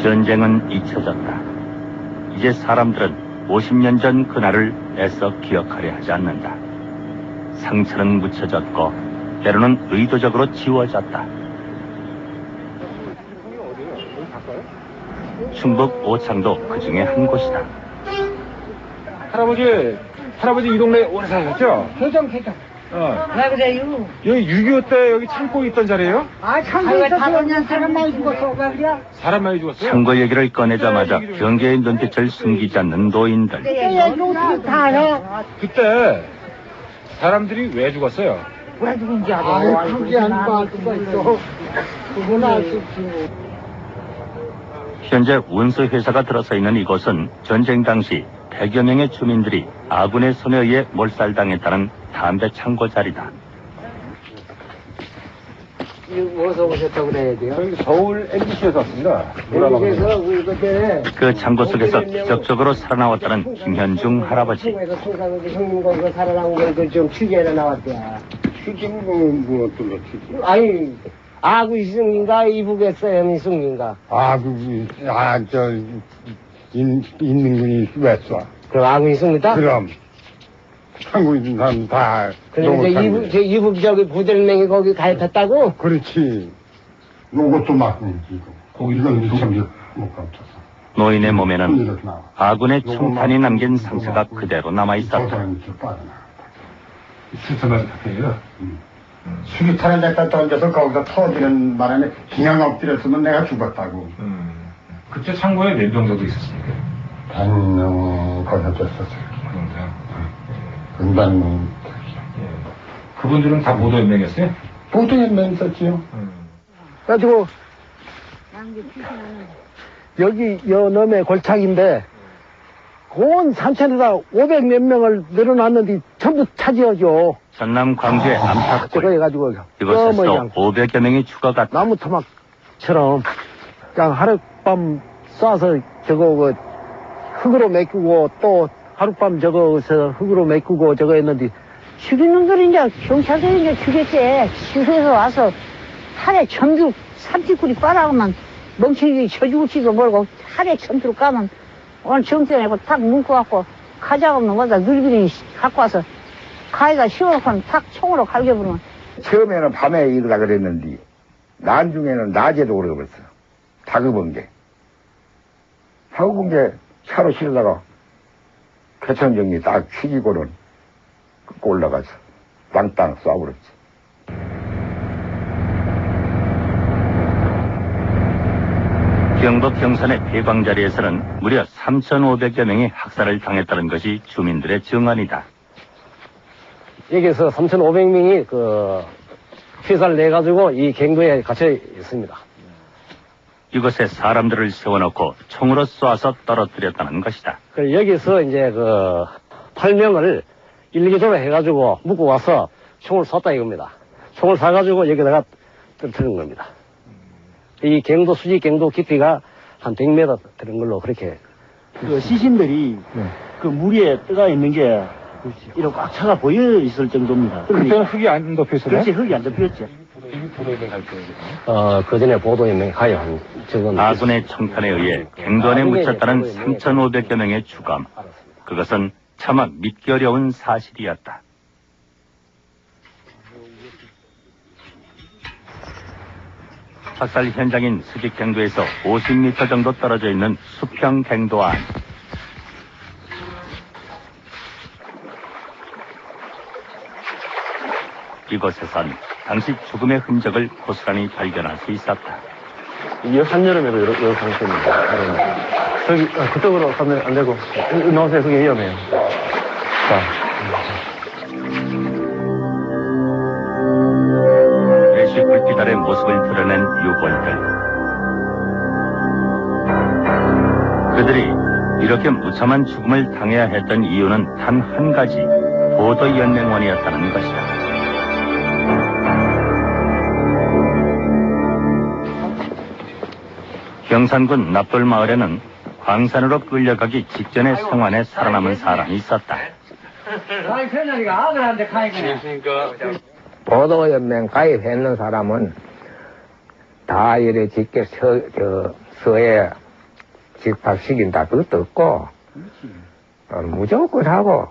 전쟁은 잊혀졌다. 이제 사람들은 50년 전 그날을 애써 기억하려 하지 않는다. 상처는 묻혀졌고 때로는 의도적으로 지워졌다. 충북 오창도 그 중에 한 곳이다. 할아버지 이 동네에 오래 사셨죠? 교정. 왜 그래요? 여기 6.25 때 여기 창고에 있던 자리예요? 창고에 있어서 사람 많이 죽었어. 왜 그래? 사람 많이 죽었어요? 창고 얘기를 꺼내자마자 경계의 눈빛을 숨기지 않는 노인들. 그때 사람들이 왜 죽었어요? 왜 죽은지 알아? 그게 아니고 그건 알 수 없지. 현재 운수회사가 들어서 있는 이곳은 전쟁 당시 100여 명의 주민들이 아군의 손에 의해 몰살당했다는 담배 창고 자리다. 어디서 오셨다고 그래야 돼요? 저희 서울 MBC에서 왔습니다. MBC에서 그 창고 속에서 기적적으로 살아나왔다는 김현중 할아버지. 형님 거기서 살아나온 걸좀 취재해 나왔대요. 취직은 뭐 어떤 거 취직? 아니 아구 이승인가 이북에서 이승인가? 있는 분이 왜 쏴? 그럼 아구 이승입니다? 그럼 한국 있는 사람 다. 그럼 이제 이북 저기 부대명이 거기 가입했다고? 그렇지. 요것도 맞고 이건 참 못 감춰서. 노인의 몸에는 아군의 총탄이 남긴 상처가 그대로 남아 있었다. 수선을 해요. 수류탄을 내가 던져서 거기서 터지는 바람에 그냥 엎드렸으면 내가 죽었다고. 그때 창고에 몇 명 정도 있었습니까? 반명 거쳐졌었어요. 그런데요? 금반명. 그분들은 다 모두 연맹이었어요? 보도연맹 있었지요. 그래가지고 여기 여놈의 골창인데 온 산천에다 500몇 명을 늘어놨는데 전부 차지하죠. 전남 광주의 저거 암탉골. 해가지고 이곳에서 500여 명이 죽어갔다. 나무 토막처럼 그냥 하룻밤 쏴서 저거 그 흙으로 메꾸고 또 하룻밤 저거서 흙으로 메꾸고 저거 했는데 죽이는 걸 이제 경찰들이 이제 죽였지. 시소에서 와서 팔에 점주 삼티꾸리 빨아가면 멍청이 쳐죽을지도 모르고 팔에 점주로 까면 오늘 정전하고 탁 묶어갖고 가자 없는 거다 늘비리 갖고 와서 가위가 씌워놓고 탁 총으로 갈겨버리면. 처음에는 밤에 일어나 그랬는데 나중에는 낮에도 오래 걸렸어. 다급한 게. 다급한 게 차로 실다가 개천정리 딱 튀기고는 끄고 올라가서 땅땅 쏴버렸지. 경북 경산의 폐광자리에서는 무려 3,500여 명이 학살을 당했다는 것이 주민들의 증언이다. 여기서 3,500명이 그 피사를 내가지고 이 갱도에 갇혀 있습니다. 이곳에 사람들을 세워놓고 총으로 쏴서 떨어뜨렸다는 것이다. 여기서 이제 그 8명을 일기조로 해가지고 묶고 와서 총을 쐈다 이겁니다. 총을 쏴가지고 여기다가 떨어뜨린 겁니다. 이 갱도, 수지 갱도 깊이가 한 100m 되는 걸로 그렇게. 그 시신들이 그 물 위에 뜨가 있는 게 이렇게 꽉 차가 보여 있을 정도입니다. 그때는 흙이 안 덮여있어요? 그렇지, 흙이 안 덮였죠. 그 전에 보도연맹 가입한 적은. 아군의 총탄에 의해 갱도안에 묻혔다는 3,500여 명의 주감. 그것은 차마 믿기 어려운 사실이었다. 학살 현장인 수직갱도에서 50m 정도 떨어져 있는 수평 갱도안. 이곳에선 당시 죽음의 흔적을 고스란히 발견할 수 있었다. 이 한여름에도 이런 상태입니다. 저기, 그쪽으로 가면 안 되고, 나오세요. 그게 위험해요. 자. 애쉬 불빛 아래 모습을 드러낸 유골들. 그들이 이렇게 무참한 죽음을 당해야 했던 이유는 단 한 가지, 보도연맹원이었다는 것이다. 경산군 납돌마을에는 광산으로 끌려가기 직전의 성환에 살아남은 사람이 있었다. 보도연맹 가입했는 사람은 다 이래 직계 서에 집합시킨다 그것도 없고 무조건 하고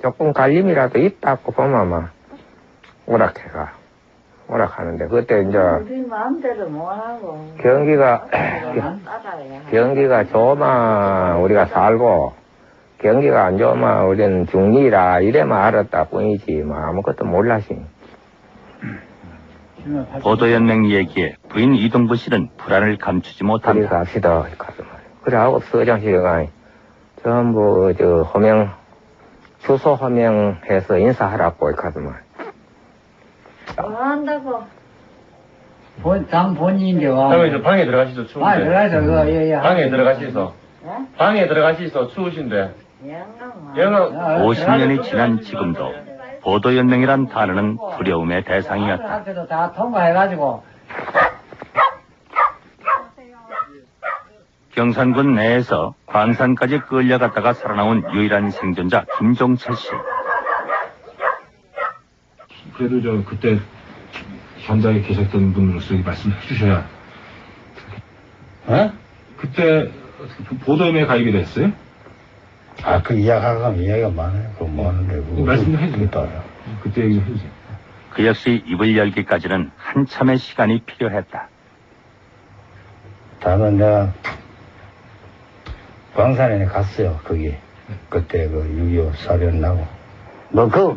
조금 갈림이라도 있다고 보면 막 오락하는데 그때 이제 우리 마음대로 못하고 경기가 좋으면 우리가 살고 경기가 안 좋으면 우리는 중리라 이래만 알았다 뿐이지 뭐 아무것도 몰랐지. 보도연맹 얘기에 부인 이동부 씨는 불안을 감추지 그리 못한다. 갑시다 그래 하고 서장실가 전부 주소 호명해서 인사하라고 이카더만. 뭐 한다고 당 본인인데 와. 다음에 이제 방에 들어가시죠, 추운데. 들어가서 그거 방에 들어가시소. 예? 방에 들어가시소, 추우신데. 영광 영어. 50년이 지난 지금도 보도연맹이란 단어는 두려움의 대상이었다. 학교도 다 통과해가지고. 경산군 내에서 광산까지 끌려갔다가 살아나온 유일한 생존자 김종철 씨. 그래도 그때 현장에 계셨던 분으로서 말씀해 주셔야. 그때 보도연맹에 가입이 됐어요? 그 이야기가 많아요. 그거 뭐 하는데. 말씀 좀 해주세요. 그때 얘기 좀 해주세요. 그 역시 입을 열기까지는 한참의 시간이 필요했다. 다음은 내가 광산에 갔어요. 거기. 그때 6.25 사변 나고.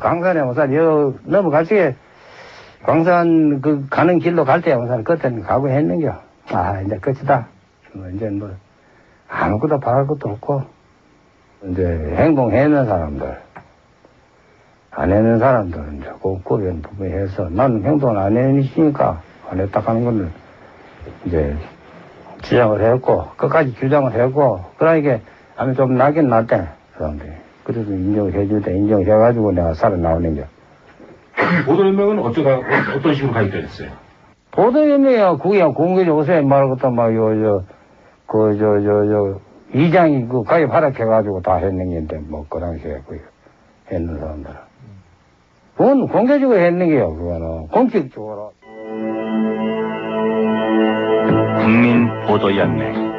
광산에 넘어가시게 광산 가는 길로 갈 때 광산 그때는 가고 했는겨. 이제 끝이다. 이제 아무것도 바랄 것도 없고. 이제 행동해는 사람들, 안 해는 사람들은 이제 구분 부분해서 나는 행동을 안 해니까 안 했다 하는 거는 이제 주장을 했고 끝까지 주장을 했고 그러니까 아무 좀 나긴 났대 사람들이. 그래도 인정을 해줄 때 인정을 해가지고 내가 살아나오는 게. 보도연맹은 어떤 식으로 가입돼 있어요? 보도연맹이야 그게 공개적 요새 말고도 이장이 가입 하락해가지고 다 했는 게인데, 그 당시에 했는 사람들은. 그건 공개적으로 했는 게요, 그거는. 공식적으로. 국민보도연맹.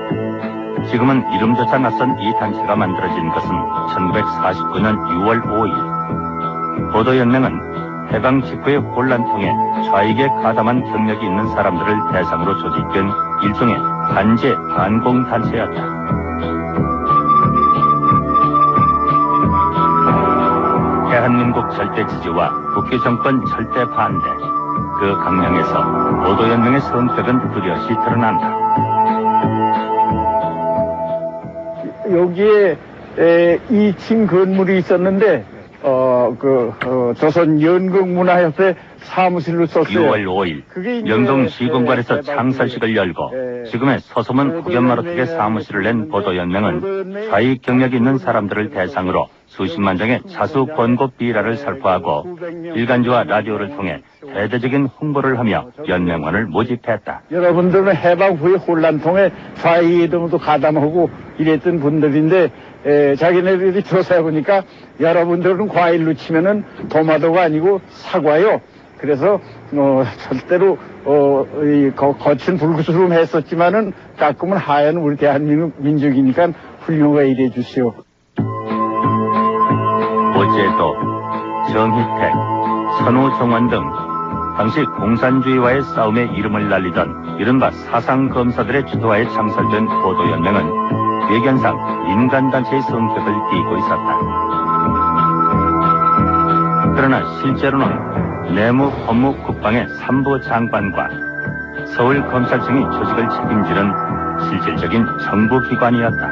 지금은 이름조차 낯선 이 단체가 만들어진 것은 1949년 6월 5일. 보도연맹은 해방 직후의 혼란통에 좌익에 가담한 경력이 있는 사람들을 대상으로 조직된 일종의 반제 반공단체였다. 대한민국 절대 지지와 국회 정권 절대 반대. 그 강령에서 보도연맹의 성격은 뚜렷이 드러난다. 여기에 2층 건물이 있었는데 조선연극문화협회 사무실로 썼어요. 6월 5일 명동시공관에서 창설식을 열고 지금의 서소문 구견마루택에 사무실을 낸 보도연맹은 좌익 경력이 있는 사람들을 대상으로 수십만 장의 자수 권고 비라를 살포하고 일간지와 라디오를 통해 대대적인 홍보를 하며 연맹원을 모집했다. 여러분들은 해방 후에 혼란통에 좌익에도 가담하고 이랬던 분들인데 자기네들이 조사해보니까 여러분들은 과일로 치면은 토마토가 아니고 사과요. 그래서 절대로 거친 불구스러움 했었지만은 가끔은 하얀 우리 대한민국 민족이니까 훌륭하게 일해 주시오. 오제도, 정희택, 선우정원 등 당시 공산주의와의 싸움에 이름을 날리던 이른바 사상검사들의 주도하에 창설된 보도연맹은 외견상 민간단체의 성격을 띠고 있었다. 그러나 실제로는 내무, 법무, 국방의 3부 장관과 서울검찰청이 조직을 책임지는 실질적인 정부기관이었다.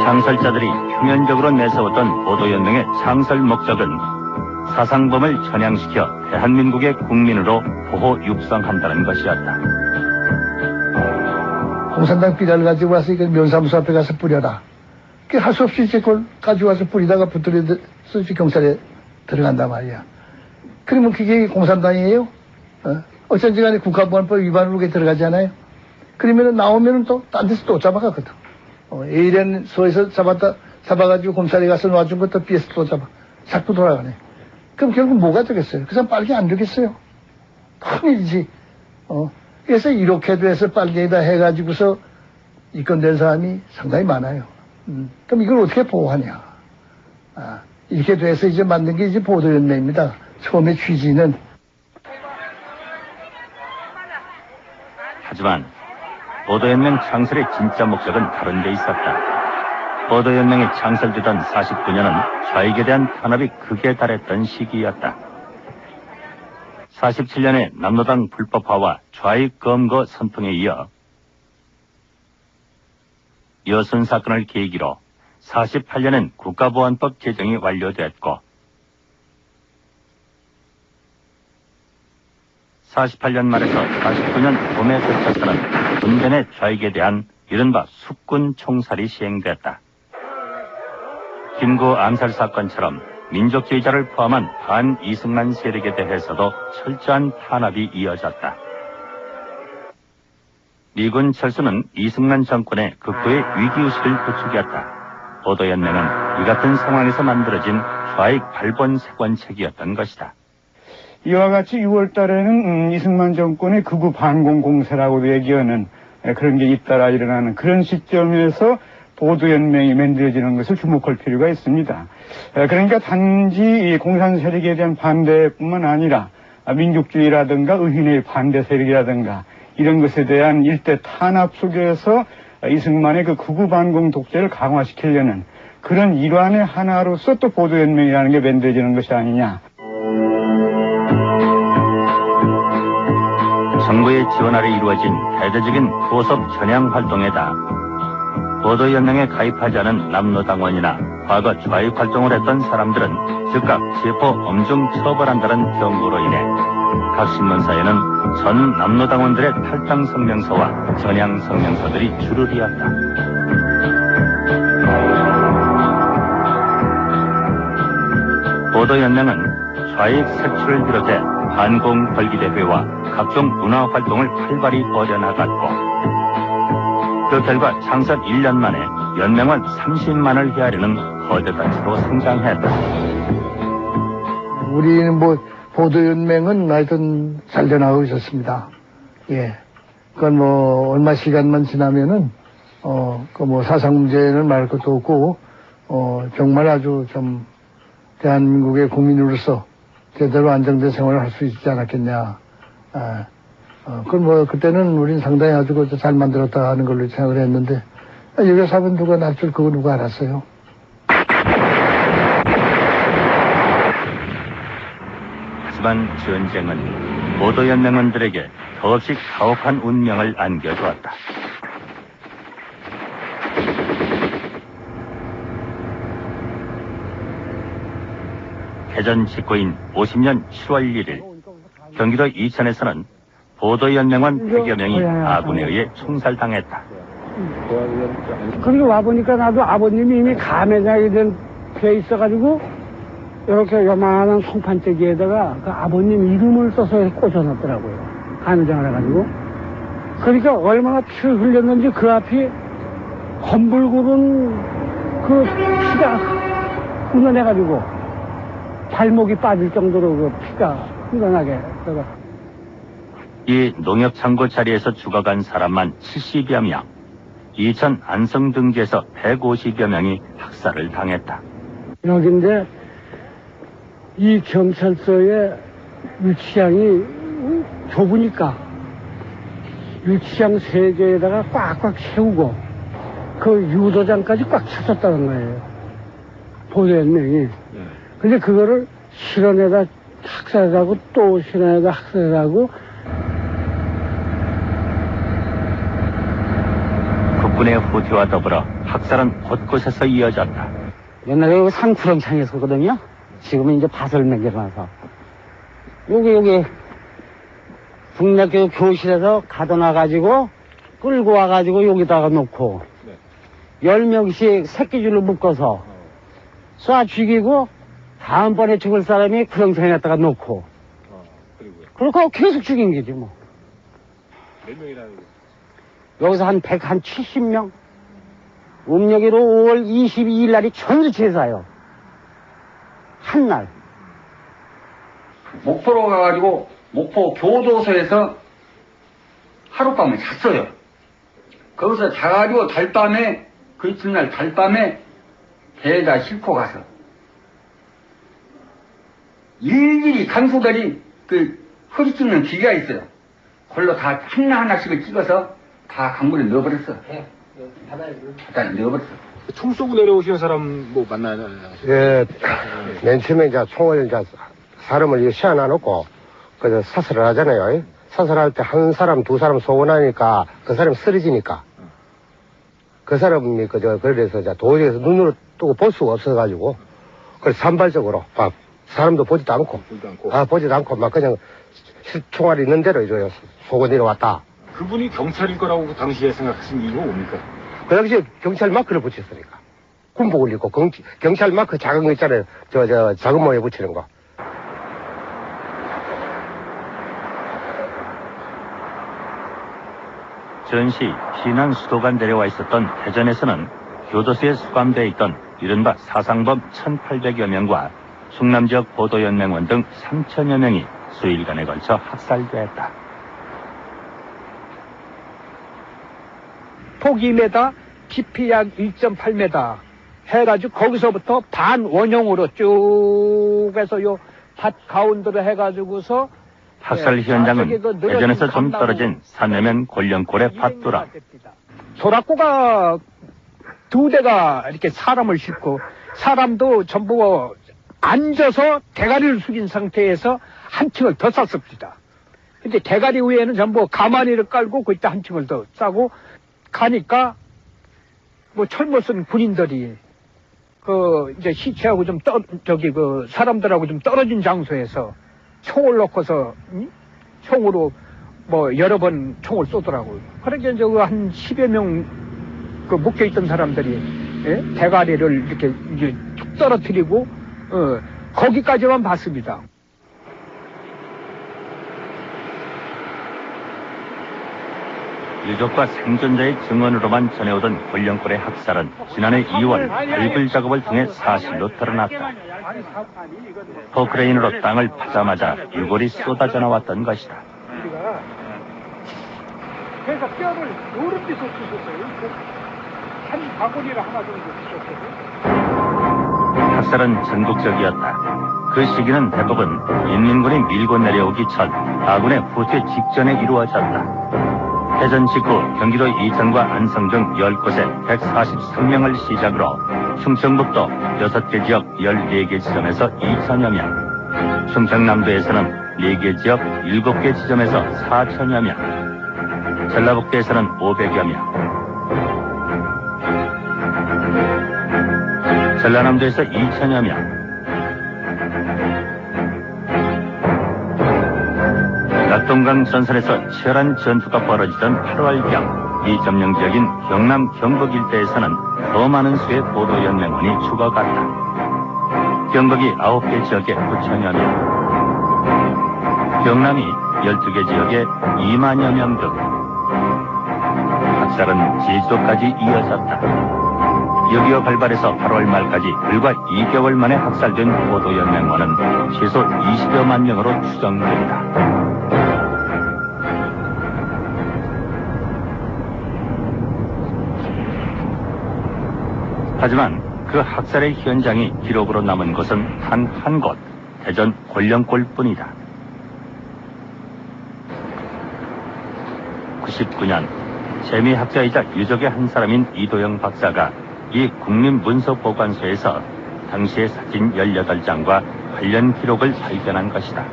창설자들이 표면적으로 내세웠던 보도연맹의 창설 목적은 사상범을 전향시켜 대한민국의 국민으로 보호 육성한다는 것이었다. 공산당 비라를 가지고 와서 이걸 면사무소 앞에 가서 뿌려라. 그 할 수 없이 이제 그걸 가져와서 뿌리다가 붙들려서 경찰에 들어간단 말이야. 그러면 그게 공산당이에요? 어쩐지 간에 국가보안법 위반으로 들어가잖아요. 그러면은 나오면은 또 딴 데서 또 잡아가거든. A련소에서 잡아가지고 곰살이 가서 놔준 것도 B에서 또 잡아. 자꾸 돌아가네. 그럼 결국 뭐가 되겠어요? 그 사람 빨리 안 되겠어요? 큰일이지. 그래서 이렇게도 해서 빨리에다 해가지고서 입건된 사람이 상당히 많아요. 그럼 이걸 어떻게 보호하냐. 이렇게 돼서 이제 만든 게 이제 보도연맹입니다. 처음에 취지는. 하지만 보도연맹 창설의 진짜 목적은 다른 데 있었다. 보도연맹이 창설되던 49년은 좌익에 대한 탄압이 극에 달했던 시기였다. 47년의 남로당 불법화와 좌익 검거 선풍에 이어 여순 사건을 계기로 48년엔 국가보안법 제정이 완료됐고 48년 말에서 49년 봄에 거쳐서는 군대 내 좌익에 대한 이른바 숙군 총살이 시행됐다. 김구 암살 사건처럼 민족주의자를 포함한 반 이승만 세력에 대해서도 철저한 탄압이 이어졌다. 미군 철수는 이승만 정권의 극도의 위기의식을 부추겼다. 보도연맹은 이 같은 상황에서 만들어진 좌익 발본색원책이었던 것이다. 이와 같이 6월 달에는 이승만 정권의 극우 반공 공세라고도 얘기하는 그런 게 잇따라 일어나는 그런 시점에서 보도연맹이 만들어지는 것을 주목할 필요가 있습니다. 그러니까 단지 공산 세력에 대한 반대뿐만 아니라 민족주의라든가 의인의 반대 세력이라든가 이런 것에 대한 일대 탄압 속에서 이승만의 그 극우 반공 독재를 강화시키려는 그런 일환의 하나로서 또 보도연맹이라는 게 만들어지는 것이 아니냐. 정부의 지원 아래 이루어진 대대적인 포섭 전향 활동에다 보도연맹에 가입하지 않은 남로당원이나 과거 좌익 활동을 했던 사람들은 즉각 체포 엄중 처벌한다는 경고로 인해 각 신문사에는 전 남로당원들의 탈당 성명서와 전향 성명서들이 주르리었다. 보도연맹은 좌익 색출을 비롯해 반공 벌기대회와 각종 문화활동을 활발히 벌여나갔고 그 결과 창설 1년 만에 연맹은 30만을 헤아리는 거대 단체로 성장했다. 우리는 보도연맹은 하여튼 잘 되나가고 있었습니다. 예. 그건 얼마 시간만 지나면은, 사상 문제는 말할 것도 없고, 정말 아주 좀, 대한민국의 국민으로서 제대로 안정된 생활을 할 수 있지 않았겠냐. 그때는 우린 상당히 아주 잘 만들었다 하는 걸로 생각을 했는데, 여기 사면 누가 날 줄 그거 누가 알았어요? 하지만 전쟁은 보도연맹원들에게 더없이 가혹한 운명을 안겨주었다. 개전 직후인 50년 7월 1일 경기도 이천에서는 보도연맹원 100여 명이 아군에 의해 총살당했다. 그리고 와보니까 나도 아버님이 이미 감회장이 돼 있어가지고 이렇게 요만한 송판대기에다가 그 아버님 이름을 써서 꽂아놨더라고요. 감회장을 해가지고. 그러니까 얼마나 피를 흘렸는지 그 앞이 검불구른 그 피가 흘러내가지고 발목이 빠질 정도로 그 피가 흘러나게. 이 농협창고 자리에서 죽어간 사람만 70여 명, 이천 안성등지에서 150여 명이 학살을 당했다. 여긴데 이 경찰서의 유치장이 좁으니까 유치장 3개에다가 꽉꽉 채우고 그 유도장까지 꽉 찼었다는 거예요. 보도연맹이. 근데 그거를 실현에다 학살하고 또 실현에다 학살하고 국군의 후퇴와 더불어 학살은 곳곳에서 이어졌다. 옛날에 여기 상쿠렁창에 섰거든요. 지금은 이제 밭을 매겨놔서. 여기 국내교 교실에서 가둬놔가지고 끌고 와가지고 여기다가 놓고 10명씩 새끼줄로 묶어서 쏴 죽이고 다음번에 죽을 사람이 구렁창에다가 놓고 그리고 계속 죽인 거지 뭐. 몇 명이나 여기서 한 170명. 음력으로 5월 22일 날이 천수제사요. 한날. 목포로 가가지고 목포 교도소에서 하룻밤을 잤어요. 거기서 자가지고 달밤에 그 이튿날 달밤에 배에다 싣고 가서 일일이 간수들이 그 허리 찍는 기계가 있어요. 그걸로 다 하나하나씩을 찍어서 다 강물에 넣어버렸어. 바다에 넣어버렸어. 총 쏘고 내려오시는 사람 뭐 만나요? 예, 맨 처음에 이제 총을 이제 사람을 시안해놓고 그래서 사살을 하잖아요. 사살할 때 한 사람, 두 사람 쏘고 나니까 그 사람이 쓰러지니까 그 사람이 그래서 이제 도저히 눈으로 뜨고 볼 수가 없어가지고 그래서 산발적으로 막 사람도 보지도 않고 막 그냥 총알이 있는 대로 이제 쏘고 내려왔다. 그분이 경찰일 거라고 그 당시에 생각하신 이유가 뭡니까? 그 당시에 경찰 마크를 붙였으니까. 군복을 입고 경찰 마크 작은 거 있잖아요. 작은 모에 붙이는 거. 전시 피난 수도가 내려와 있었던 대전에서는 교도소에 수감되어 있던 이른바 사상범 1,800여 명과 충남 지역 보도연맹원 등 3천여 명이 수일간에 걸쳐 학살됐다. 폭 2m, 깊이 약 1.8m 해가지고 거기서부터 반원형으로 쭉 해서 요 밭 가운데로 해가지고서 학살 현장은 대전에서 좀 떨어진 산내면 골령골의 밭두라. 소라코가 2대가 이렇게 사람을 싣고 사람도 전부 앉아서 대가리를 숙인 상태에서 한 층을 더 쌌습니다. 근데 대가리 위에는 전부 가마니를 깔고 거기다 한 층을 더 싸고 가니까 뭐 철모 쓴 군인들이 이제 시체하고 좀 사람들하고 좀 떨어진 장소에서 총을 놓고서 총으로 뭐 여러 번 총을 쏘더라고요. 그러니까 한 10여 명 묶여있던 사람들이 대가리를 이렇게 이제 툭 떨어뜨리고 거기까지만 봤습니다. 유족과 생존자의 증언으로만 전해오던 골령골의 학살은 지난해 2월 발굴 작업을 통해 사실로 드러났다. 포크레인으로 땅을 파자마자 유골이 쏟아져 나왔던 것이다. 그래서 뼈를 여러 삐서 주셨어요. 한 바구니를 하나 정도 주셨거든요. 학살은 전국적이었다. 그 시기는 대부분 인민군이 밀고 내려오기 전 아군의 후퇴 직전에 이루어졌다. 대전 직후 경기도 이천과 안성 등 10곳에 143명을 시작으로 충청북도 6개 지역 14개 지점에서 2천여 명, 충청남도에서는 4개 지역 7개 지점에서 4천여 명, 전라북도에서는 500여 명, 전라남도에서 2천여 명, 낙동강 전선에서 치열한 전투가 벌어지던 8월경 이점령 지역인 경남 경북 일대에서는 더 많은 수의 보도연맹원이 죽어갔다. 경북이 9개 지역에 9천여 명, 경남이 12개 지역에 2만여 명 등 학살은 제주도까지 이어졌다. 6.25 발발에서 8월 말까지 불과 2개월 만에 학살된 보도연맹원은 최소 20여만 명으로 추정된다. 하지만 그 학살의 현장이 기록으로 남은 곳은 단 한 곳, 대전 골령골뿐이다. 99년 재미학자이자 유족의 한 사람인 이도영 박사가 이 국립문서보관소에서 당시의 사진 18장과 관련 기록을 발견한 것이다.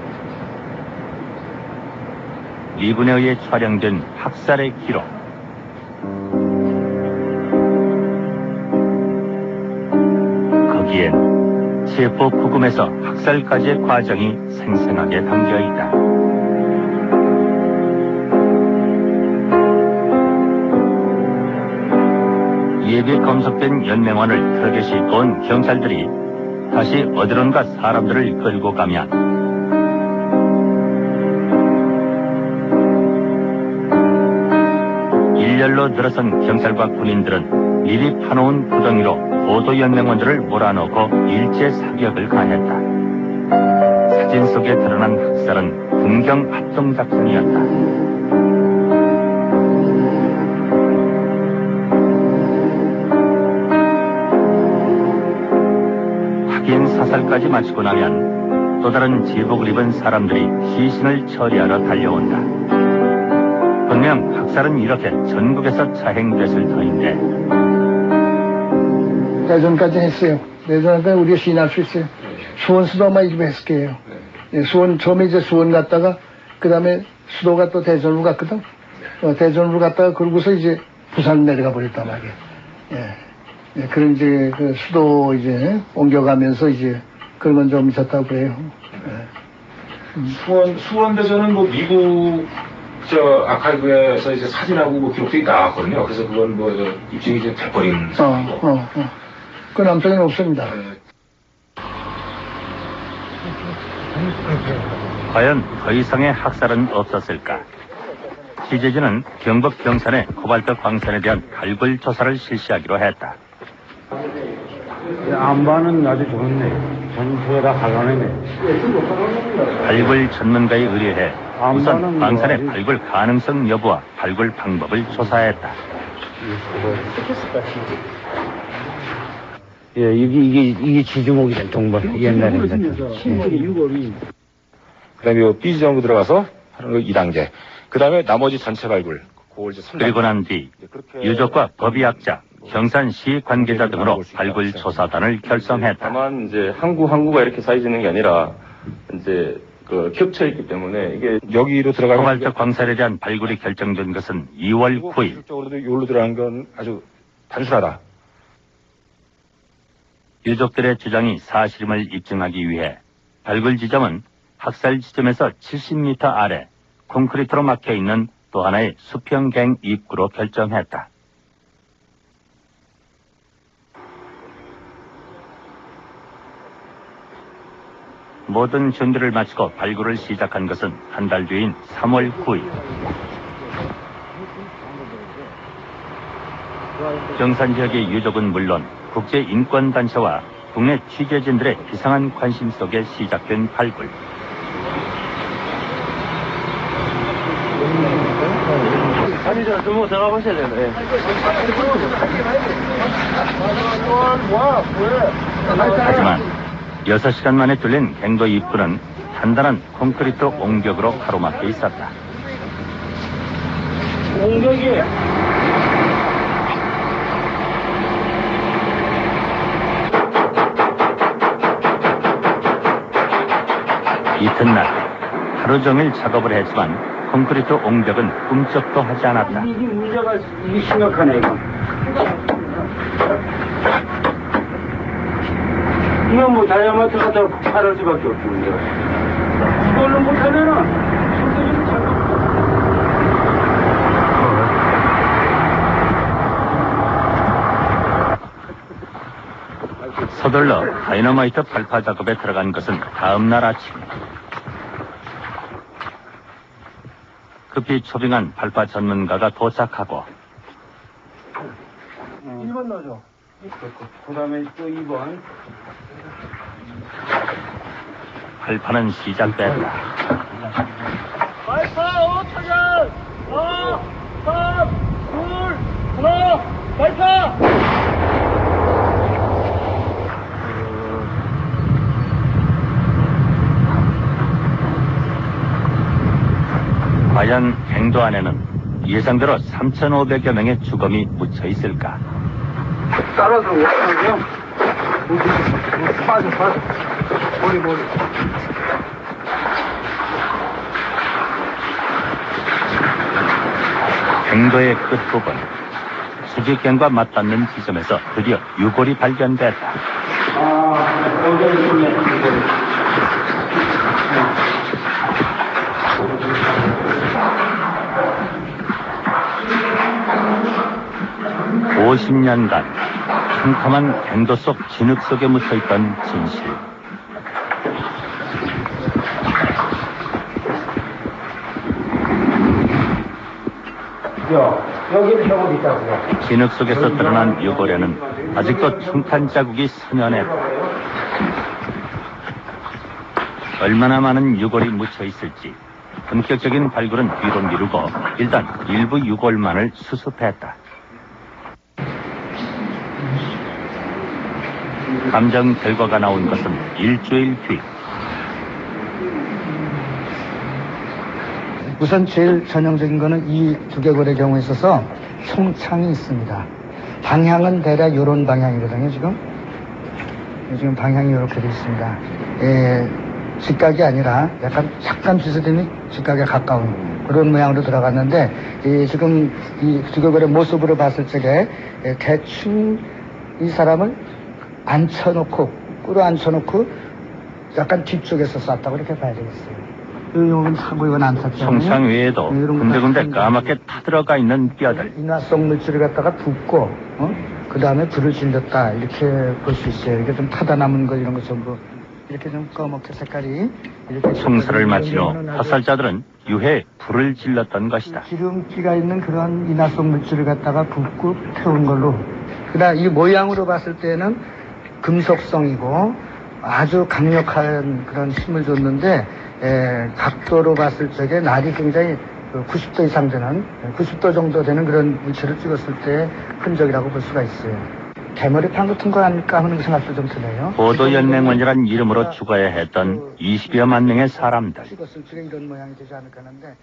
미군에 의해 촬영된 학살의 기록. 거기엔 체포 구금에서 학살까지의 과정이 생생하게 담겨 있다. 예비에 검색된 연맹원을 타겟이 온 경찰들이 다시 어디론가 사람들을 끌고 가면 일렬로 정말로 늘어선 경찰과 군인들은 미리 파놓은 구덩이로 보도연맹원들을 몰아넣고 일제 사격을 가했다. 사진 속에 드러난 학살은 군경 합동작전이었다. 확인 사살까지 마치고 나면 또 다른 제복을 입은 사람들이 시신을 처리하러 달려온다. 분명 학살은 이렇게 전국에서 자행됐을 터인데 대전까지 했어요. 대전까지 우리가 시인할 수 있어요. 수원 수도만 이기면 했을 거예요. 예, 수원, 처음에 이제 수원 갔다가, 그 다음에 수도가 또 대전으로 갔거든. 대전으로 갔다가, 그러고서 이제 부산 내려가 버렸단 말이에요. 예, 그런 이제 그 수도 이제 옮겨가면서 이제 그런 건 좀 있었다고 그래요. 예. 수원 대전은 뭐 미국 아카이브에서 이제 사진하고 뭐 기록들이 나왔거든요. 그래서 그건 뭐 입증이 이제 돼버린 상황이고. 그 남쪽에는 없습니다. 과연 더 이상의 학살은 없었을까? 취재진은 경북 경산의 코발트 광산에 대한 발굴 조사를 실시하기로 했다. 안반은 아주 좋네. 전부가 다 갈라내네. 발굴 전문가에 의뢰해 우선 광산의 발굴 가능성 여부와 발굴 방법을 조사했다. 예, 이게 지주목이된 동반 옛날에. 그다음에 요 B 지점으로 들어가서 하는 거 2단계. 그다음에 나머지 전체 발굴. 그리고 난 뒤 유족과 법의학자, 경산시 관계자 등으로 발굴 조사단을 결성했다. 다만 이제 항구가 이렇게 쌓여지는 게 아니라 이제 그 겹쳐 있기 때문에 이게 여기로 들어가면 코발트 광산에 대한 발굴이 결정된 것은 2월 9일. 기술적으로도 여기로 들어간 건 아주 단순하다. 유족들의 주장이 사실임을 입증하기 위해 발굴 지점은 학살 지점에서 70m 아래 콘크리트로 막혀 있는 또 하나의 수평갱 입구로 결정했다. 모든 준비를 마치고 발굴을 시작한 것은 한 달 뒤인 3월 9일. 경산 지역의 유족은 물론 국제인권단체와 국내 취재진들의 비상한 관심 속에 시작된 발굴. 아니, 좀 들어가 보셔야 되네. 하지만 6시간 만에 뚫린 갱도 입구는 단단한 콘크리트 옹벽으로 가로막혀 있었다. 옹벽이 이튿날 하루 종일 작업을 했지만 콘크리트 옹벽은 꿈쩍도 하지 않았다. 이게 문제가 이게 심각하네 이거. 이건 뭐 다이아마트 갖다가 팔을 수밖에 없지 문제가. 이걸로 못하면은 서둘러 다이너마이트 발파 작업에 들어간 것은 다음 날 아침. 급히 초빙한 발파 전문가가 도착하고 1번 넣어줘. 그 다음에 또 2번. 발파는 시작됐다. 발파 5차전! 4, 3, 2, 1, 발파! 과연 갱도 안에는 예상대로 3,500여 명의 주검이 묻혀 있을까? 따라서 오라고요? 빠져. 머리. 갱도의 끝부분, 수직갱과 맞닿는 지점에서 드디어 유골이 발견됐다. 여기 있네. 50년간 캄캄한 갱도 속 진흙 속에 묻혀있던 진실. 야, 여기는 벽을 있다고요. 진흙 속에서 드러난 유골에는 아직도 충탄 자국이 선연했다. 얼마나 많은 유골이 묻혀 있을지 본격적인 발굴은 뒤로 미루고 일단 일부 유골만을 수습했다. 감정 결과가 나온 것은 일주일 뒤. 우선 제일 전형적인 거는 이 두개골의 경우에 있어서 송창이 있습니다. 방향은 대략 이런 방향이거든요, 지금 방향이 이렇게 되어 있습니다. 직각이 아니라 약간 비스듬히 직각에 가까운 그런 모양으로 들어갔는데, 지금 이 두개골의 모습으로 봤을 적에 대충 이 사람을 끌어앉혀놓고 약간 뒤쪽에서 쐈다고 이렇게 봐야 되겠어요. 이건 하고 이건 안 탔잖아요. 송창 외에도 군데군데 까맣게 타들어가 있는 뼈들. 인화성 물질을 갖다가 붓고, 그 다음에 불을 질렀다, 이렇게 볼 수 있어요. 이렇게 좀 타다 남은 거 이런 거 전부 이렇게 좀 검게 색깔이 이렇게. 송사를 마친 후 화살자들은 유해 불을 질렀던 것이다. 기름기가 있는 그런 인화성 물질을 갖다가 붓고 태운 걸로. 그다음 이 모양으로 봤을 때는 금속성이고 아주 강력한 그런 힘을 줬는데, 각도로 봤을 적에 날이 굉장히 90도 이상 되는, 90도 정도 되는 그런 물체를 찍었을 때 흔적이라고 볼 수가 있어요. 대머리판 같은 거 아닐까 하는 생각도 좀 드네요. 보도연맹원이란 이름으로 죽어야 했던 20여만 명의 사람들. 찍었을 적에 이런 모양이 되지 않을까 하는데.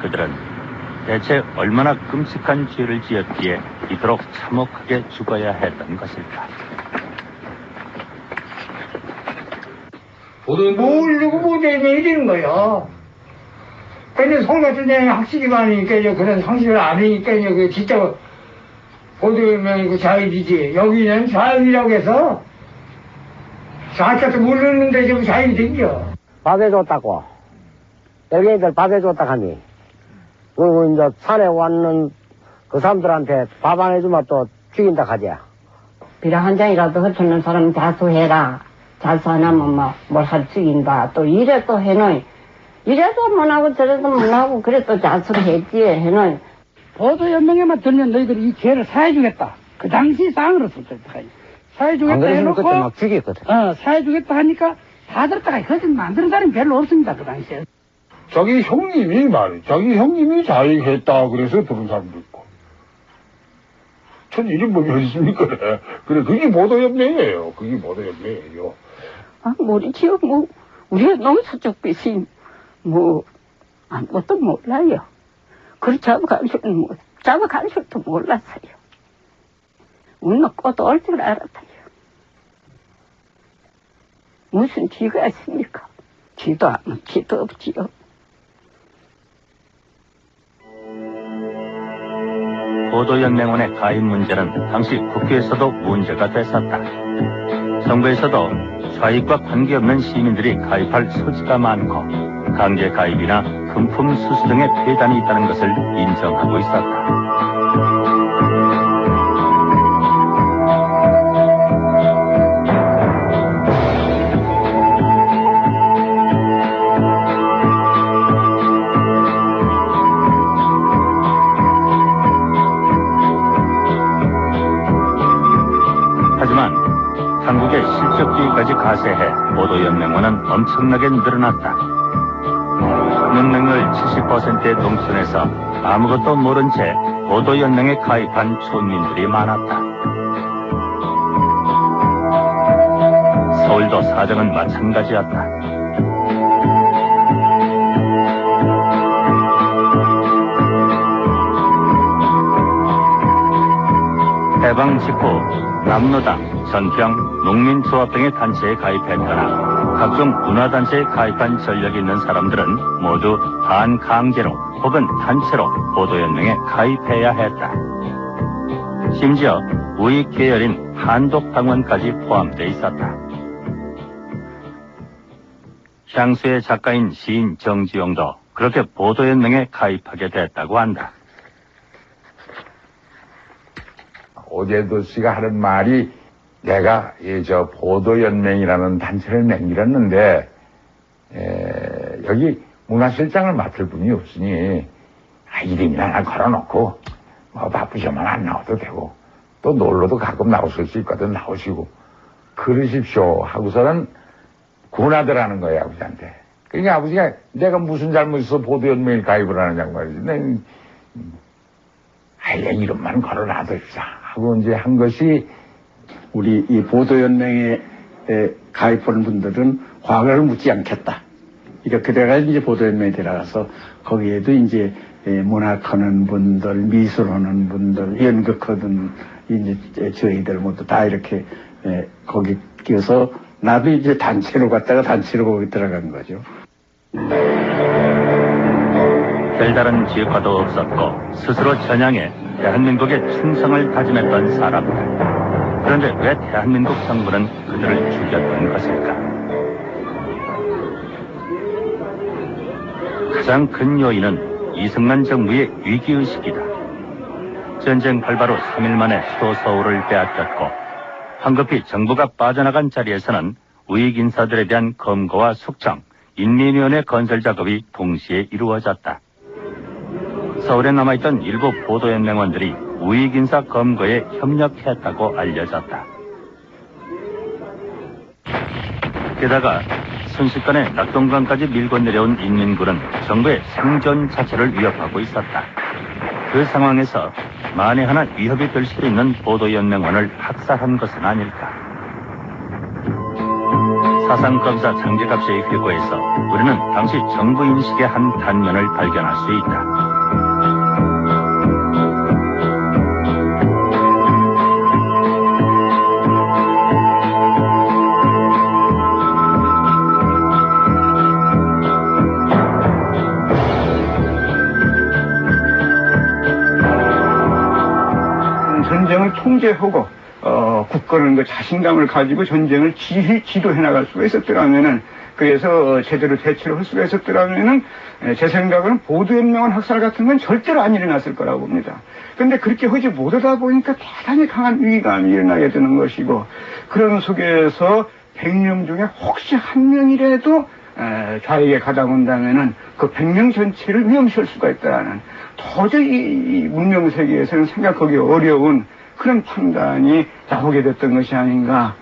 그들은 대체 얼마나 끔찍한 죄를 지었기에 이토록 참혹하게 죽어야 했던 것일까. 모르고 못해서 이러는 거요. 근데 송 같은 데는 학식이 많으니까 그런 상식을 안 하니까 그 진짜 보도연맹이고 자율이지. 여기는 자율이라고 해서 자기도 모르는데 좀 자율이 생겨. 밥 해줬다고. 여기들 밥 해줬다 하니. 그리고 이제 산에 왔는 그 사람들한테 밥 안 해주면 또 죽인다 하지. 비라 한 장이라도 흩어놓은 사람 자수해라. 자수 안 하면 뭘 죽인다. 또 이래 또 해놓이. 이래도 못하고 저래도 못하고 그래 또 자수를 했지 해놓이. 보도연맹에만 들면 너희들이 이 죄를 사해주겠다. 그 당시 상으로 썼을 때. 사해주겠다 해놓고. 그때 막 죽였거든. 사해주겠다 하니까 다 들었다가 거짓 만드는 사람이 별로 없습니다. 그 당시에. 자기 형님이 자익했다 그래서 들은 사람도 있고. 전 이름 뭐 있습니까? 그래, 그게 보도연맹이에요. 모르지요. 우리가 농사쪽 빛이 아무것도 몰라요. 그걸 잡아갈 줄도 몰랐어요. 우리는 꽃도 올 줄 알았어요. 무슨 지가 있습니까? 지도 없지요. 보도연맹원의 가입 문제는 당시 국회에서도 문제가 됐었다. 정부에서도 좌익과 관계없는 시민들이 가입할 소지가 많고 강제 가입이나 금품 수수 등의 폐단이 있다는 것을 인정하고 있었다. 한국의 실적주의까지 가세해 보도연맹원은 엄청나게 늘어났다. 문맹률 70%의 농촌에서 아무것도 모른 채 보도연맹에 가입한 촌민들이 많았다. 서울도 사정은 마찬가지였다. 해방 직후 남로당, 전평, 농민조합 등의 단체에 가입했거나 각종 문화단체에 가입한 전력이 있는 사람들은 모두 반강제로 혹은 단체로 보도연맹에 가입해야 했다. 심지어 우익 계열인 한독당원까지 포함돼 있었다. 향수의 작가인 시인 정지용도 그렇게 보도연맹에 가입하게 됐다고 한다. 오재도 씨가 하는 말이 내가 보도연맹이라는 단체를 만들었는데 여기 문화실장을 맡을 분이 없으니 이름이나 하나 걸어놓고 바쁘시면 안 나와도 되고 또 놀러도 가끔 나오실 수 있거든 나오시고 그러십시오 하고서는 군하더라는 거예요 아버지한테. 그러니까 아버지가 내가 무슨 잘못해서 보도연맹에 가입을 하느냐고 말이지. 이름만 걸어놔둡시다 하고 이제 한 것이 우리 이 보도연맹에 가입하는 분들은 과거를 묻지 않겠다. 이렇게 돼가지고 이제 보도연맹에 들어가서 거기에도 이제 문학하는 분들, 미술하는 분들, 연극하던 이제 저희들 모두 다 이렇게 거기 끼어서 나도 이제 단체로 갔다가 단체로 거기 들어간 거죠. 별다른 지혜과도 없었고 스스로 전향해 대한민국의 충성을 다짐했던 사람들. 그런데 왜 대한민국 정부는 그들을 죽였던 것일까? 가장 큰 요인은 이승만 정부의 위기의식이다. 전쟁 발발 후 3일 만에 수도 서울을 빼앗겼고 황급히 정부가 빠져나간 자리에서는 우익 인사들에 대한 검거와 숙청, 인민위원회 건설 작업이 동시에 이루어졌다. 서울에 남아있던 일부 보도연맹원들이 우익 인사 검거에 협력했다고 알려졌다. 게다가 순식간에 낙동강까지 밀고 내려온 인민군은 정부의 생존 자체를 위협하고 있었다. 그 상황에서 만에 하나 위협이 될 수도 있는 보도연맹원을 학살한 것은 아닐까. 사상검사 장제갑 씨의 회고에서 우리는 당시 정부 인식의 한 단면을 발견할 수 있다. 전쟁을 통제하고 국가는 그 자신감을 가지고 전쟁을 지도해 나갈 수가 있었더라면은 그래서 제대로 대처를 할 수가 있었더라면은 제 생각은 보도연맹원 학살 같은 건 절대로 안 일어났을 거라고 봅니다. 그런데 그렇게 하지 못하다 보니까 대단히 강한 위기감이 일어나게 되는 것이고 그런 속에서 100명 중에 혹시 한 명이라도 좌익에 가담한다면은 그 100명 전체를 위험시할 수가 있다는 도저히 이 문명 세계에서는 생각하기 어려운 그런 판단이 나오게 됐던 것이 아닌가.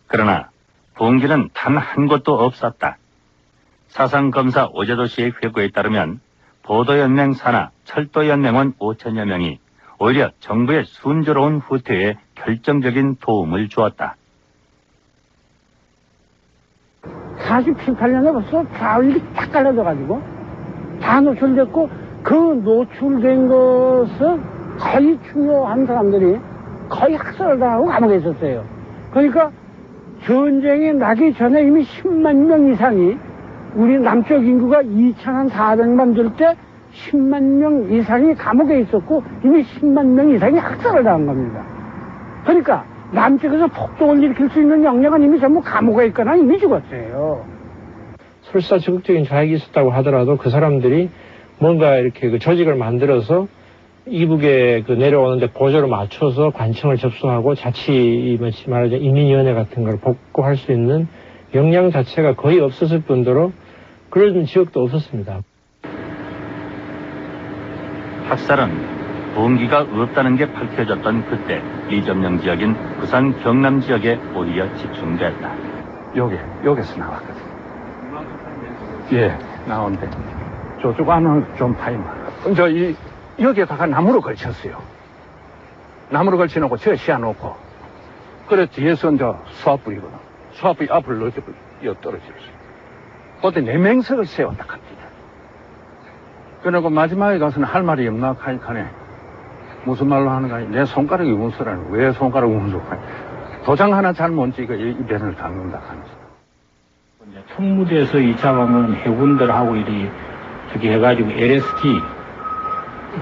그러나 봉기는 단 한 곳도 없었다. 사상검사 오재도 씨의 회고에 따르면 보도연맹 산하 철도연맹원 5천여 명이 오히려 정부의 순조로운 후퇴에 결정적인 도움을 주었다. 47, 8년에 벌써 좌우익이 딱 갈라져가지고 다 노출됐고 그 노출된 것은 거의 중요한 사람들이 거의 학살을 당하고 감옥에 있었어요. 그러니까 전쟁이 나기 전에 이미 10만 명 이상이 우리 남쪽 인구가 2,400만 될 때 10만 명 이상이 감옥에 있었고 이미 10만 명 이상이 학살을 당한 겁니다. 그러니까 남쪽에서 폭동을 일으킬 수 있는 영역은 이미 전부 감옥에 있거나 이미 죽었어요. 설사 적극적인 좌익이 있었다고 하더라도 그 사람들이 뭔가 이렇게 그 조직을 만들어서 이북에 그 내려오는데 보조를 맞춰서 관청을 접수하고 자치 말하자면 인민위원회 같은 걸 복구할 수 있는 역량 자체가 거의 없었을 뿐더러 그런 지역도 없었습니다. 학살은 봉기가 없다는 게 밝혀졌던 그때 이점령 지역인 부산 경남 지역에 오히려 집중됐다. 여기서 나왔거든. 예, 나온데 저쪽 안은 좀 파이만. 여기에다가 나무로 걸쳤어요. 나무로 걸쳐놓고 저 씌워놓고 그래 뒤에서 이제 수압부이거든. 수압부이 앞을 넣어주고 떨어졌어요. 그때 4명석을 세웠다 갑니다. 그러고 마지막에 가서는 할 말이 없나 하니까네 무슨 말로 하는가 내 손가락이 운수라는 왜 손가락 운수가 도장 하나 잘못 찍어 이 변을 닦는다 하면서 총무대에서 이 작업은 해군들하고 이리 저기 해가지고 LST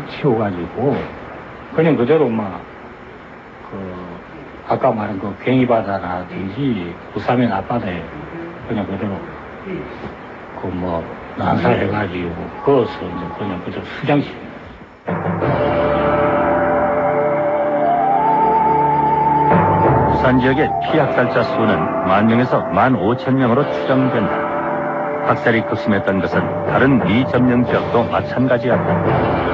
치워가지고 그냥 그대로 아까 말한 그 괭이바다라든지 부사면 앞바다에 그냥 그대로 난사해가지고 그어서 이제 그냥 그대로 수장식. 부산 지역의 피학살자 수는 10,000명에서 15,000명으로 추정된다. 학살이 극심했던 것은 다른 미점령 지역도 마찬가지였다.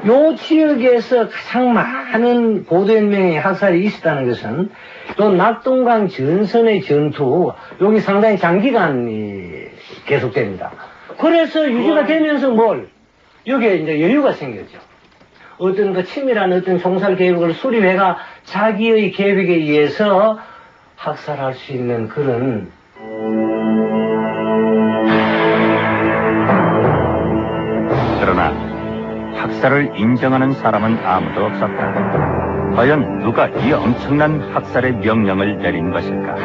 요 지역에서 가장 많은 보도연맹의 학살이 있었다는 것은 또 낙동강 전선의 전투, 여기 상당히 장기간 계속됩니다. 그래서 유지가 되면서 여기에 이제 여유가 생겼죠. 어떤 그 치밀한 어떤 총살 계획을 수립해가 자기의 계획에 의해서 학살할 수 있는 그런 그러나 학살을 인정하는 사람은 아무도 없었다. 과연 누가 이 엄청난 학살의 명령을 내린 것일까?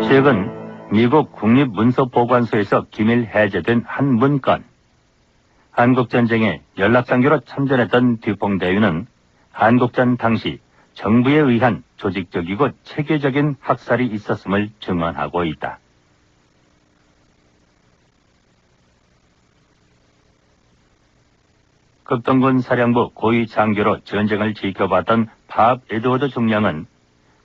최근 미국 국립문서보관소에서 기밀 해제된 한 문건. 한국전쟁에 연락장교로 참전했던 듀퐁대위는 한국전 당시 정부에 의한 조직적이고 체계적인 학살이 있었음을 증언하고 있다. 급동군 사령부 고위 장교로 전쟁을 지켜봤던 밥 에드워드 중령은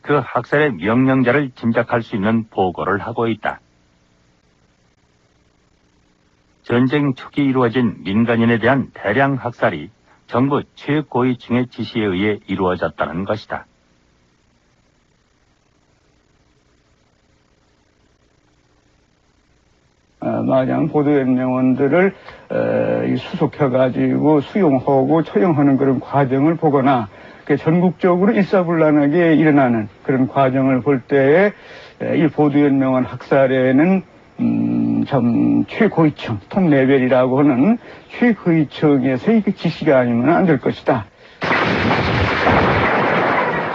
그 학살의 명령자를 짐작할 수 있는 보고를 하고 있다. 전쟁 초기 이루어진 민간인에 대한 대량 학살이 정부 최고위층의 지시에 의해 이루어졌다는 것이다. 마냥 보도연맹원들을 수속해가지고 수용하고 처형하는 그런 과정을 보거나 전국적으로 일사불란하게 일어나는 그런 과정을 볼 때에 이 보도연맹원 학살에는 좀 최고위층, 톱레벨이라고 하는 최고위층에서의 그 지시가 아니면 안 될 것이다.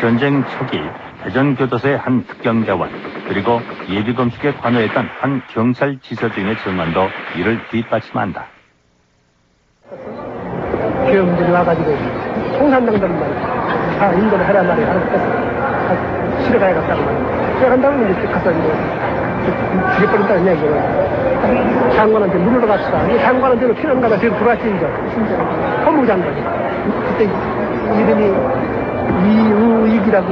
전쟁 초기 대전교도소의 한 특경대원 그리고 예비검색에 관여했던 한 경찰 지서주임의 증언도 이를 뒷받침한다. 기업들이 와가지고 통산당들 말이야. 다 인도를 하란 말이야. 알았어. 실어 가야겠다고 말이야. 실어 간다고 이제 가서 이제 죽여버린다는 얘기야. 장관한테 물으러 갑시다. 이 장관한테는 필요한 가다 지금 들어왔지 이제. 법무장관이. 그때 이름이 이우익이라고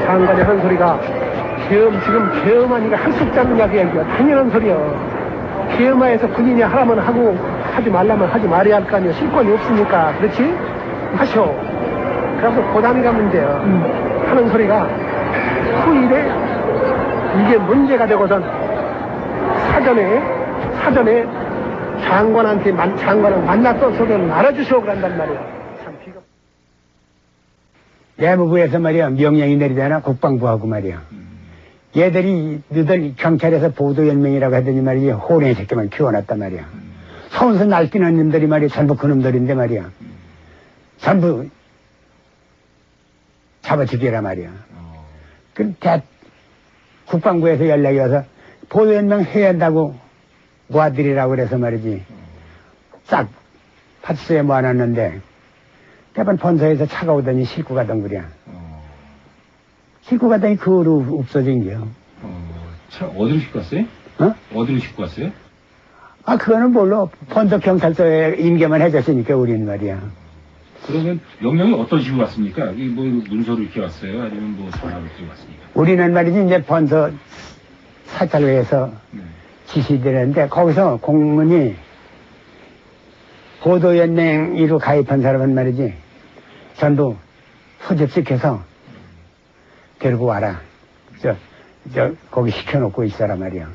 장관이 한 소리가 지금 계엄하니까 할 수 없지 않는 이야기야. 당연한 소리야. 계엄하에서 군인이 하라면 하고 하지 말라면 하지 말아야 할 거 아니야. 실권이 없으니까. 그렇지? 하셔. 그래서 고담이가 문제야. 하는 소리가 후일에 이게 문제가 되고선 사전에 장관을 만났던 소리는 알아주시오 그런단 말이야. 내무부에서 말이야 명령이 내리잖아. 국방부하고 말이야. 얘들이 너들 경찰에서 보도연맹이라고 하더니 말이지 호랭이 새끼만 키워놨단 말이야. 서울서 날뛰는 놈들이 말이야 전부 그놈들인데 말이야. 전부 잡아 죽여라 말이야. 그 국방부에서 연락이 와서 보도연맹 해야 한다고 모아드리라고 그래서 말이지. 싹 파트스에 모아놨는데 대번 본서에서 차가 오더니 싣고 가던 거야. 싣고 가더니 그 후로 없어진 게요. 차 어디로 싣고 갔어요? 어디로 싣고 갔어요? 아, 그거는 몰라. 본서 경찰서에 임계만 해줬으니까 우리는 말이야. 그러면 명령이 어떤 식으로 왔습니까? 이 뭐 문서로 이렇게 왔어요? 아니면 뭐 전화로 이렇게 왔습니까? 우리는 말이지 이제 본서 사찰로에서 지시되는데 거기서 공문이 보도연맹으로 가입한 사람은 말이지 전부 소집시켜서 데리고 와라. 거기 시켜놓고 있어라 말이야.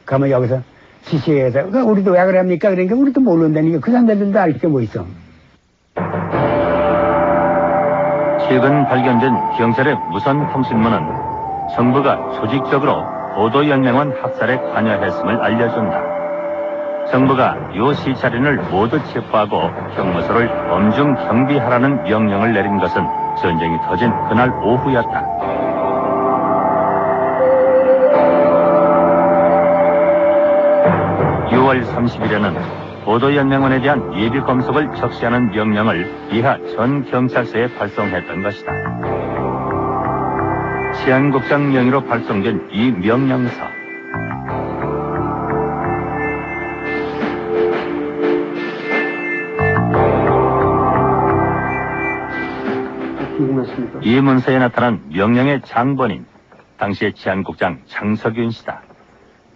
그러면 여기서 지시해서 우리도 왜 그럽니까? 그러니까 우리도 모른다니까. 그 사람들도 알 게 뭐 있어. 최근 발견된 경찰의 무선 통신문은 정부가 조직적으로 보도연맹원 학살에 관여했음을 알려준다. 정부가 요 시찰인을 모두 체포하고 경무소를 엄중 경비하라는 명령을 내린 것은 전쟁이 터진 그날 오후였다. (6월 30일에는) 보도연맹원에 대한 예비검속을 적시하는 명령을 이하 전 경찰서에 발송했던 것이다. 치안국장 명의로 발송된 이 명령서. 말씀입니까? 이 문서에 나타난 명령의 장본인, 당시의 치안국장 장석윤 씨다.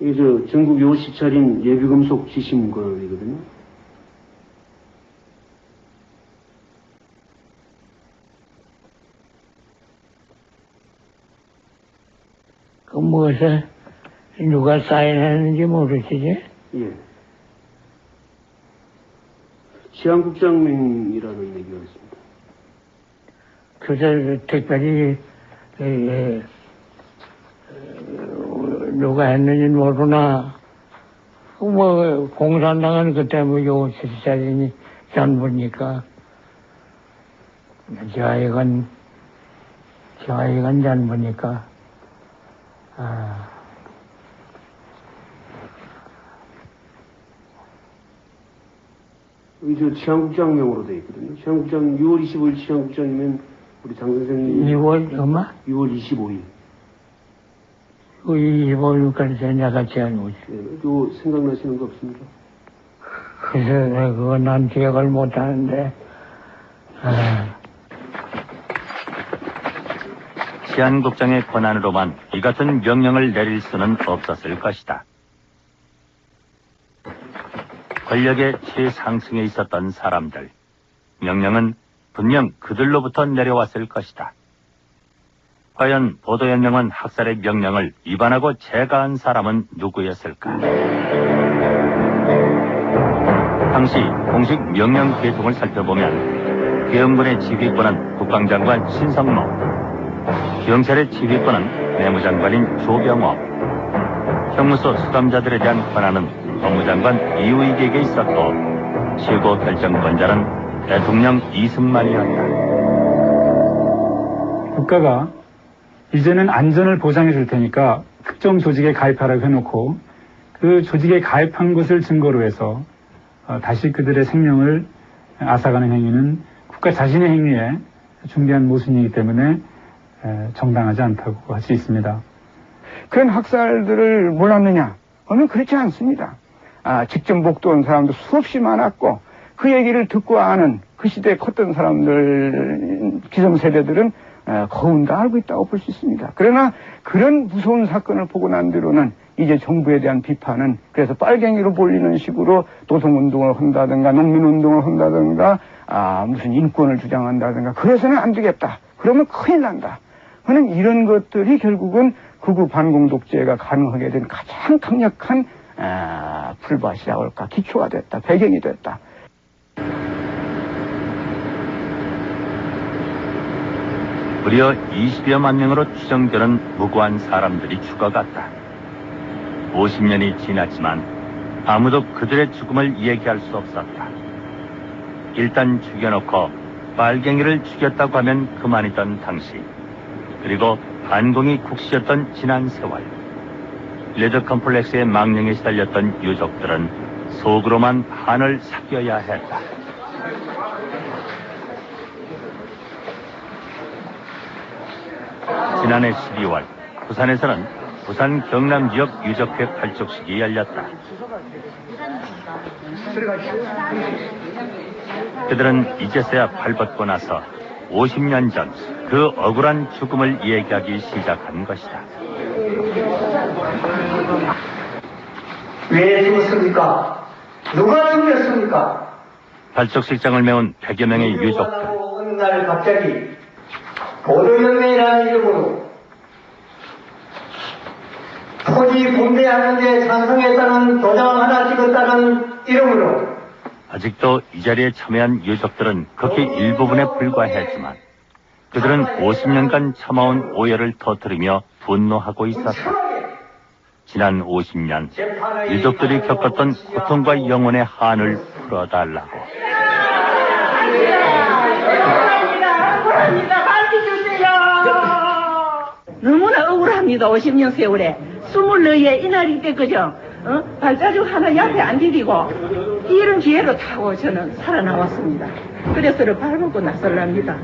이게 전국 요시찰인 예비금속 지시문건이거든요. 그 무엇에 누가 사인했는지 모르시지? 예. 치안국장명이라는 얘기가 있습니다. 그래서 특별히 누가 했는지 모르나 뭐 공산당은 그때 뭐 요시찰이니 전부니까 저희건 전부니까 여기 치안국장명으로 되어 있거든요. 치안국장 6월 25일 치안국장이면 우리 장 선생님 6월 얼마? 6월 25일. 25일까지 내가 제한 오지. 또 생각나시는 거 없습니까? 그래서 그거 난 기억을 못하는데. 치안국장의 권한으로만 이 같은 명령을 내릴 수는 없었을 것이다. 권력의 최상층에 있었던 사람들, 명령은 분명 그들로부터 내려왔을 것이다. 과연 보도연맹원 학살의 명령을 위반하고 제거한 사람은 누구였을까? 당시 공식 명령 계통을 살펴보면 계엄군의 지휘권은 국방장관 신성모, 경찰의 지휘권은 내무장관인 조병호, 형무소 수감자들에 대한 권한은 법무장관 이우익에게 있었고 최고 결정권자는 대통령 이승만이었다. 국가가 이제는 안전을 보장해 줄 테니까 특정 조직에 가입하라고 해놓고 그 조직에 가입한 것을 증거로 해서 다시 그들의 생명을 앗아가는 행위는 국가 자신의 행위에 중대한 모순이기 때문에 정당하지 않다고 할 수 있습니다. 그런 학살들을 몰랐느냐? 저는 그렇지 않습니다. 직접 목도한 사람도 수없이 많았고 그 얘기를 듣고 아는 그 시대에 컸던 사람들, 기성세대들은 거의 다 알고 있다고 볼 수 있습니다. 그러나 그런 무서운 사건을 보고 난 뒤로는 이제 정부에 대한 비판은 그래서 빨갱이로 몰리는 식으로 노동운동을 한다든가 농민운동을 한다든가 무슨 인권을 주장한다든가 그래서는 안 되겠다. 그러면 큰일 난다. 저는 이런 것들이 결국은 극우 반공독제가 가능하게 된 가장 강력한 풀밭이라고 할까 기초가 됐다. 배경이 됐다. 무려 20여만 명으로 추정되는 무고한 사람들이 죽어갔다. 50년이 지났지만 아무도 그들의 죽음을 얘기할 수 없었다. 일단 죽여놓고 빨갱이를 죽였다고 하면 그만이던 당시, 그리고 반공이 국시였던 지난 세월, 레드 컴플렉스의 망령에 시달렸던 유족들은 속으로만 한을 삭혀야 했다. 지난해 12월 부산에서는 부산 경남 지역 유적회 발족식이 열렸다. 그들은 이제서야 발벗고 나서 50년 전 그 억울한 죽음을 얘기하기 시작한 것이다. 왜 죽었습니까? 누가 죽였습니까? 발족식장을 메운 100여 명의 유족들. 어느 날 갑자기 보도연맹이라는 이름으로 토지 분배하는데 찬성했다는 도장 하나 찍었다는 이름으로 아직도 이 자리에 참여한 유족들은 극히 일부분에 불과했지만 그들은 50년간 참아온 오해를 터뜨리며 분노하고 있었다. 지난 50년 유족들이 겪었던 고통과 영혼의 한을 풀어달라고. 너무나 억울합니다. 50년 세월에 24에 이날이 때 그죠? 발자국 하나 옆에 안 디디고 이런 기회로 타고 저는 살아나왔습니다. 그래서 발벗고 나설랍니다.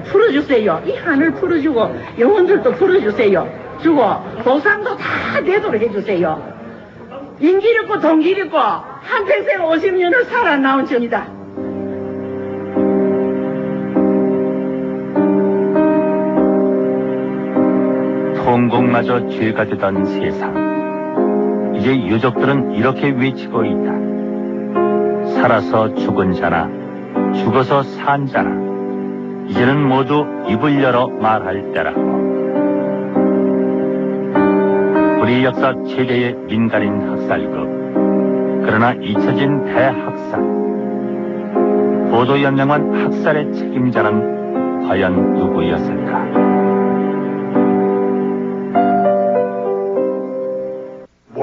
풀어주세요. 이 한을 풀어주고 영혼들도 풀어주세요. 주고 보상도 다 되도록 해주세요. 인기롭고 동기롭고 한평생 50년을 살아나온 저입니다. 공공마저 죄가 되던 세상. 이제 유족들은 이렇게 외치고 있다. 살아서 죽은 자나 죽어서 산 자나 이제는 모두 입을 열어 말할 때라고. 우리 역사 최대의 민간인 학살극. 그러나 잊혀진 대학살. 보도연맹원 학살의 책임자는 과연 누구였을까?